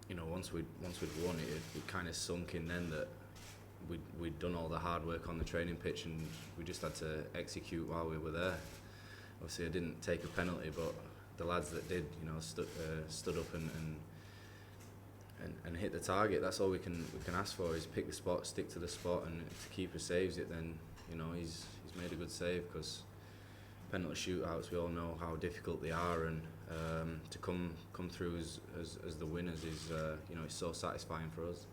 once we'd won it, it kind of sunk in then that we'd done all the hard work on the training pitch, and we just had to execute while we were there. Obviously, I didn't take a penalty, but the lads that did, stood up and hit the target. That's all we can ask for, is pick the spot, stick to the spot, and if the keeper saves it, then he's made a good save, because penalty shootouts, we all know how difficult they are, and to come through as the winners is it's so satisfying for us.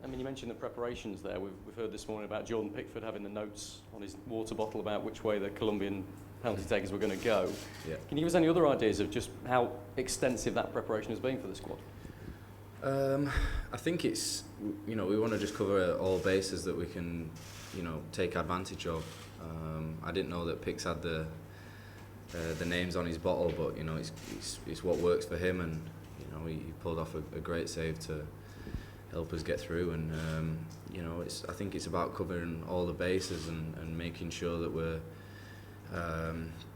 I mean, you mentioned the preparations there. We've heard this morning about Jordan Pickford having the notes on his water bottle about which way the Colombian penalty takers were going to go. Yeah. Can you give us any other ideas of just how extensive that preparation has been for the squad? I think it's, we want to just cover all bases that we can, take advantage of. I didn't know that Pix had the names on his bottle, but it's what works for him, and he pulled off a great save to help us get through, and I think it's about covering all the bases and making sure that we're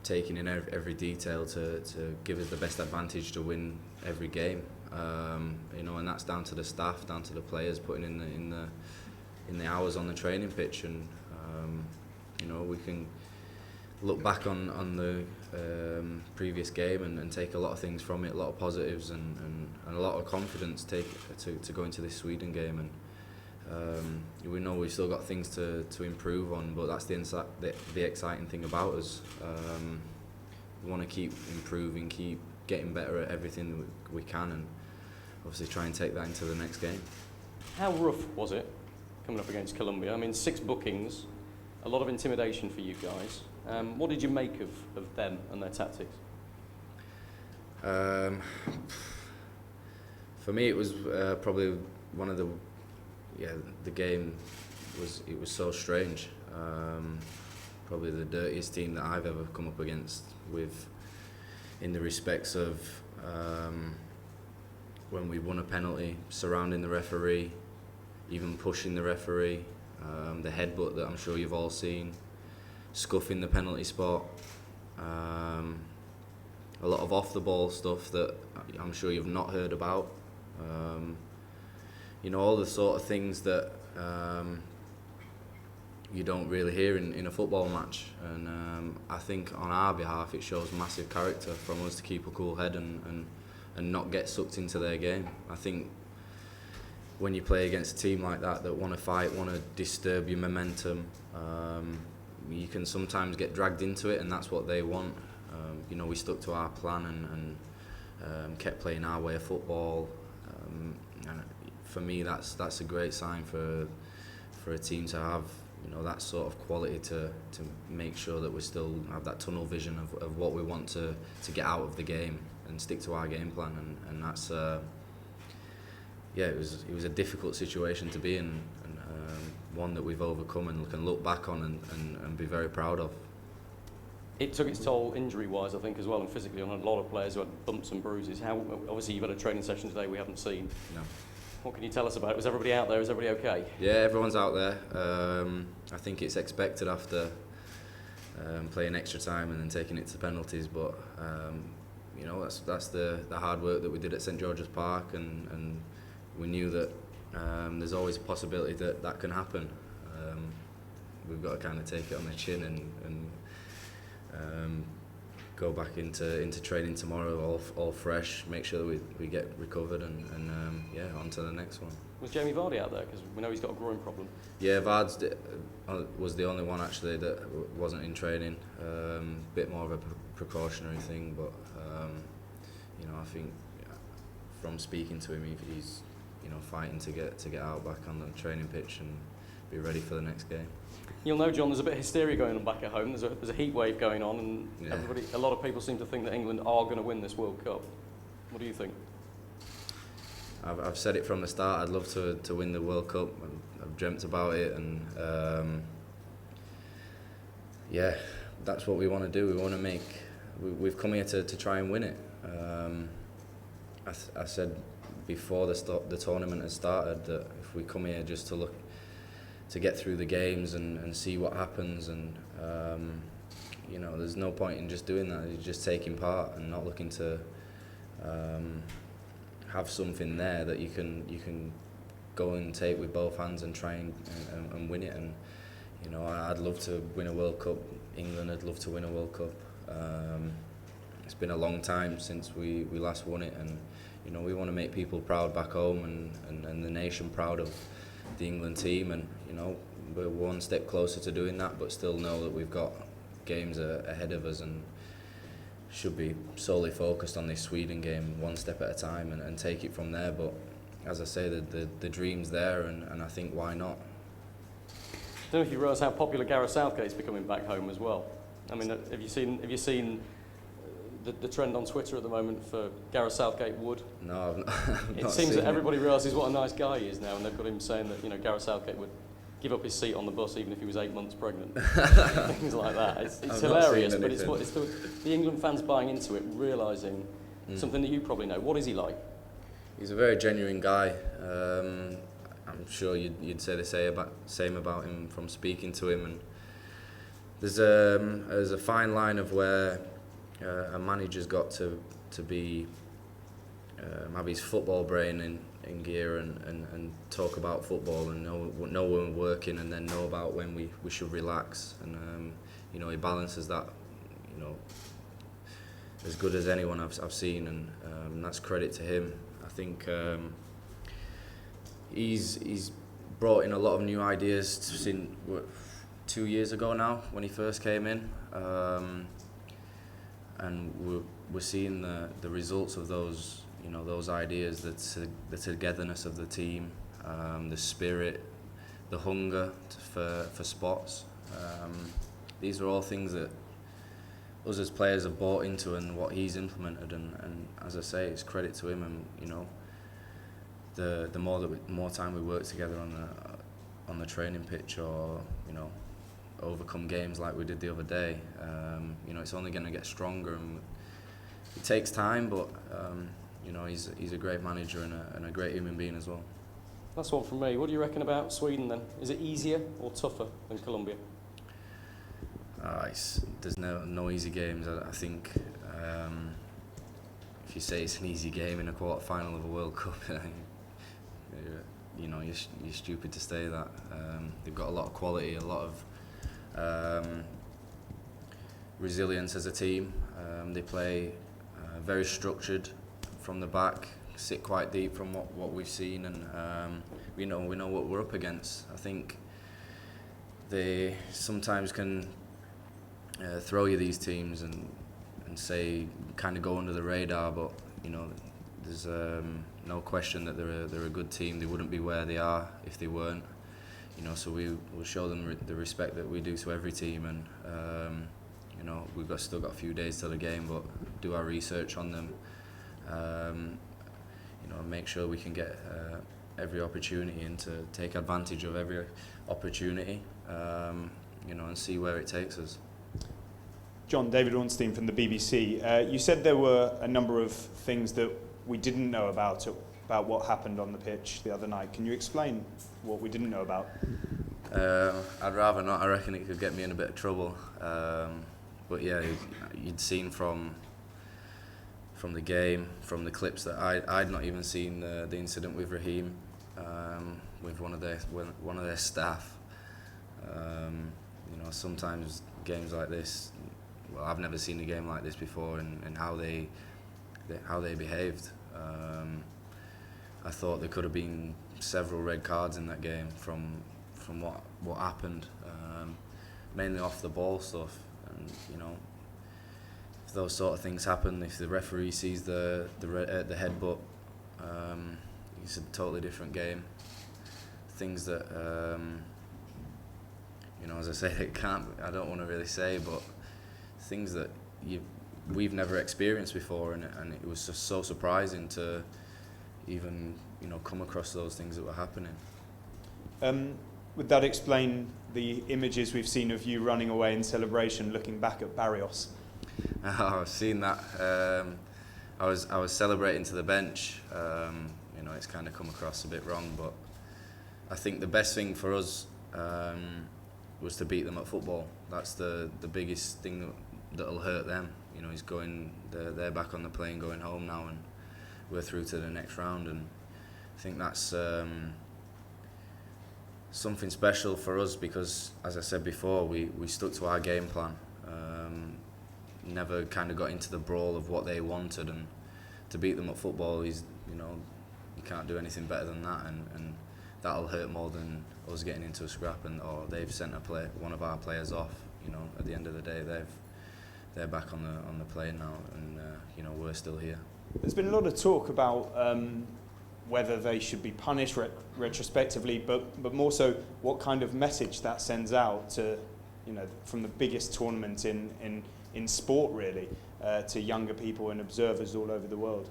taking in every detail to give us the best advantage to win every game. And that's down to the staff, down to the players putting in the hours on the training pitch, and we can look back on the previous game and take a lot of things from it, a lot of positives and a lot of confidence to go into this Sweden game. And we know we've still got things to improve on, but that's the exciting thing about us. We want to keep improving, keep getting better at everything that we can, and obviously try and take that into the next game. How rough was it coming up against Colombia? I mean, 6 bookings, a lot of intimidation for you guys. What did you make of them and their tactics? For me, it was probably one of the game was so strange. Probably the dirtiest team that I've ever come up against, in the respects of when we won a penalty, surrounding the referee, even pushing the referee, the headbutt that I'm sure you've all seen, scuffing the penalty spot, a lot of off the ball stuff that I'm sure you've not heard about. All the sort of things that you don't really hear in a football match, and I think on our behalf it shows massive character from us to keep a cool head and not get sucked into their game. I think when you play against a team like that want to fight, want to disturb your momentum, you can sometimes get dragged into it, and that's what they want. We stuck to our plan and kept playing our way of football. And for me, that's a great sign for a team to have, that sort of quality to make sure that we still have that tunnel vision of what we want to get out of the game and stick to our game plan. And that's it was a difficult situation to be in, and one that we've overcome and can look back on and be very proud of. It took its toll injury-wise, I think, as well, and physically on a lot of players who had bumps and bruises. Obviously, you've had a training session today we haven't seen. No. What can you tell us about it? Was everybody out there? Is everybody okay? Yeah, everyone's out there. I think it's expected after playing extra time and then taking it to penalties, but that's the hard work that we did at St George's Park, and we knew that there's always a possibility that can happen. We've got to kind of take it on the chin and go back into training tomorrow all fresh, make sure that we get recovered, and on to the next one. Was Jamie Vardy out there? Because we know he's got a groin problem. Yeah, Vards was the only one actually that wasn't in training. Bit more of a precautionary thing, but I think from speaking to him, he's fighting to get out back on the training pitch and be ready for the next game. You'll know, John, there's a bit of hysteria going on back at home. There's a heat wave going on, and a lot of people seem to think that England are going to win this World Cup. What do you think? I've said it from the start. I'd love to win the World Cup. I've dreamt about it, and that's what we want to do. We want to make. We've come here to try and win it. I said before the tournament has started that if we come here just to get through the games and see what happens, and there's no point in just doing that. You're just taking part and not looking to have something there that you can go and take with both hands and try and win it. And you know, I'd love to win a World Cup. England would love to win a World Cup. It's been a long time since we last won it, and you know, we want to make people proud back home and the nation proud of the England team. And you know, we're one step closer to doing that, but still know that we've got games ahead of us and should be solely focused on this Sweden game one step at a time and take it from there. But as I say, the dream's there, and I think why not? I don't know if you realise how popular Gareth Southgate's becoming back home as well. I mean, have you seen the trend on Twitter at the moment for Gareth Southgate would? No, I've not It seems that everybody realises what a nice guy he is now, and they've got him saying that, you know, Gareth Southgate would give up his seat on the bus even if he was 8 months pregnant. Things like that. It's hilarious, but it's the England fans buying into it, realising something that you probably know. What is he like? He's a very genuine guy. I'm sure you'd say the same about him from speaking to him. And there's a fine line of where a manager's got to be have his football brain in gear and talk about football and know when we're working, and then know about when we should relax. And you know, he balances that, you know, as good as anyone I've seen, and that's credit to him. I think he's brought in a lot of new ideas since 2 years ago now when he first came in, and we're seeing the results of those, you know, those ideas, the togetherness of the team, the spirit, the hunger for spots. These are all things that us as players have bought into, and what he's implemented. And as I say, it's credit to him. And you know, the more time we work together on the training pitch, or you know, overcome games like we did the other day, you know, it's only going to get stronger. And it takes time, but you know, he's a great manager and a great human being as well. That's one from me. What do you reckon about Sweden then? Is it easier or tougher than Colombia? There's no easy games. I think if you say it's an easy game in a quarterfinal of a World Cup, you know, you're stupid to say that. They've got a lot of quality, a lot of resilience as a team. They play very structured from the back, sit quite deep from what we've seen, and we know what we're up against. I think they sometimes can throw you these teams and say kind of go under the radar, but you know, there's no question that they're a good team. They wouldn't be where they are if they weren't. You know, so we will show them the respect that we do to every team, and you know, we've still got a few days till the game, but do our research on them. You know, make sure we can get every opportunity and to take advantage of every opportunity. You know, and see where it takes us. John, David Ornstein from the BBC. You said there were a number of things that we didn't know about what happened on the pitch the other night. Can you explain what we didn't know about? I'd rather not. I reckon it could get me in a bit of trouble. But yeah, you'd seen from the game, from the clips that I'd not even seen the incident with Raheem, with one of their staff. You know, sometimes games like this, well, I've never seen a game like this before, and how they behaved. I thought there could have been several red cards in that game from what happened, mainly off the ball stuff. And you know, if those sort of things happen, if the referee sees the headbutt, it's a totally different game. Things that you know, as I say, I don't want to really say, but things that we've never experienced before, and it was just so surprising to even, you know, come across those things that were happening. Would that explain the images we've seen of you running away in celebration, looking back at Barrios? I've seen that. I was celebrating to the bench. You know, it's kind of come across a bit wrong, but I think the best thing for us was to beat them at football. That's the biggest thing that'll hurt them. You know, they're back on the plane going home now, and we're through to the next round, and I think that's something special for us because, as I said before, we stuck to our game plan. Never kind of got into the brawl of what they wanted, and to beat them at football is, you can't do anything better than that, and that'll hurt more than us getting into a scrap or they've sent one of our players off. At the end of the day, they're back on the plane now, and we're still here. There's been a lot of talk about whether they should be punished retrospectively, but more so what kind of message that sends out to, from the biggest tournament in sport really, to younger people and observers all over the world.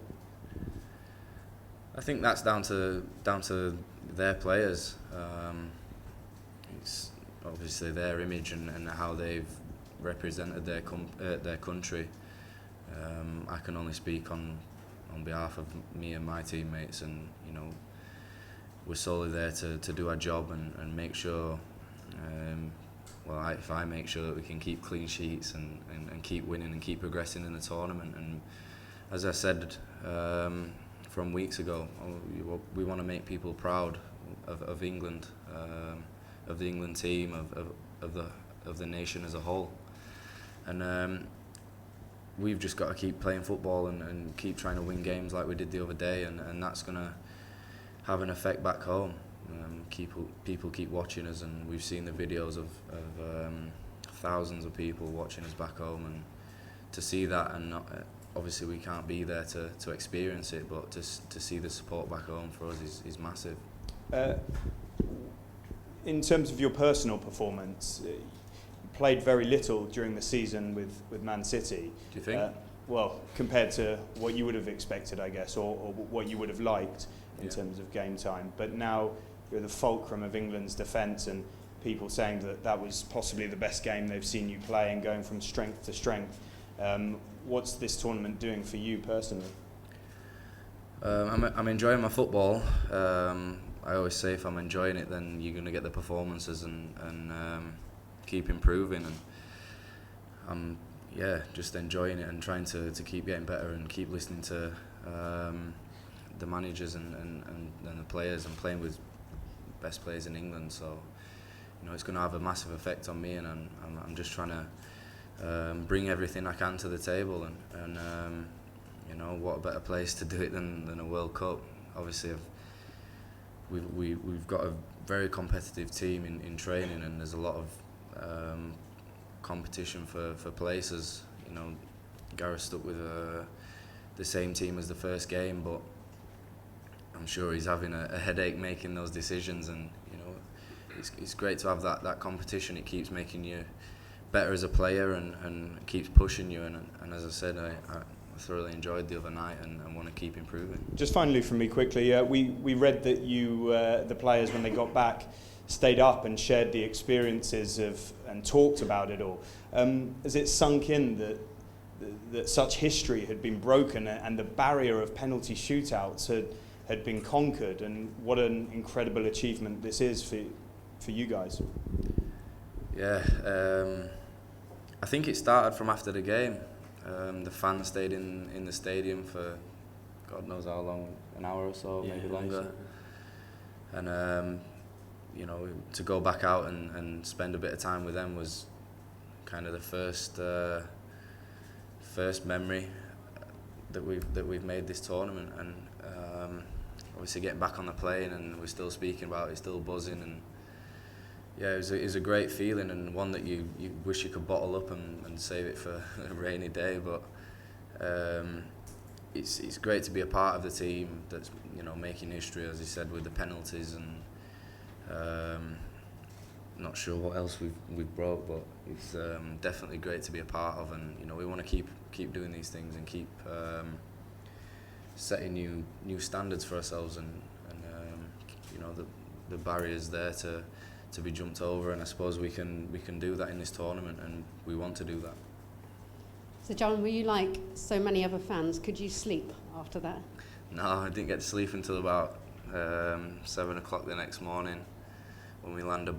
I think that's down to their players. It's obviously their image and how they've represented their country. I can only speak on behalf of me and my teammates, and we're solely there to do our job and make sure. If I make sure that we can keep clean sheets and keep winning and keep progressing in the tournament, and as I said from weeks ago, we want to make people proud of England, of the England team, of the nation as a whole, and we've just got to keep playing football and keep trying to win games like we did the other day, and that's going to have an effect back home. People keep watching us, and we've seen the videos of thousands of people watching us back home, and to see that, and obviously we can't be there to experience it, but to see the support back home for us is massive. In terms of your personal performance, you played very little during the season with Man City. Do you think? Well, compared to what you would have expected, I guess, or what you would have liked in terms of game time. But now you're the fulcrum of England's defence, and people saying that was possibly the best game they've seen you play, and going from strength to strength. What's this tournament doing for you personally? I'm enjoying my football. I always say if I'm enjoying it, then you're going to get the performances and keep improving. And I'm just enjoying it and trying to keep getting better and keep listening to the managers and the players, and playing with best players in England. So it's going to have a massive effect on me, and I'm just trying to bring everything I can to the table, and what a better place to do it than a World Cup. Obviously we've got a very competitive team in training, and there's a lot of competition for places. Gareth stuck with the same team as the first game, but I'm sure he's having a headache making those decisions, and it's great to have that competition. It keeps making you better as a player and keeps pushing you, and as I said, I thoroughly enjoyed the other night and want to keep improving. Just finally from me quickly, we read that you, the players, when they got back, stayed up and shared the experiences and talked about it all. Has it sunk in that such history had been broken and the barrier of penalty shootouts had been conquered, and what an incredible achievement this is for you guys? Yeah, I think it started from after the game. The fans stayed in the stadium for God knows how long, an hour or so, maybe longer. And to go back out and spend a bit of time with them was kind of the first memory that we've made this tournament, and obviously getting back on the plane and we're still speaking about it, still buzzing, and it was a great feeling, and one that you wish you could bottle up and save it for a rainy day, but it's great to be a part of the team that's making history, as he said, with the penalties, and not sure what else we've broke, but it's definitely great to be a part of, and we want to keep doing these things and keep setting new standards for ourselves, and the barriers there to be jumped over, and I suppose we can do that in this tournament, and we want to do that. So John, were you like so many other fans? Could you sleep after that? No, I didn't get to sleep until about 7 o'clock the next morning when we landed back.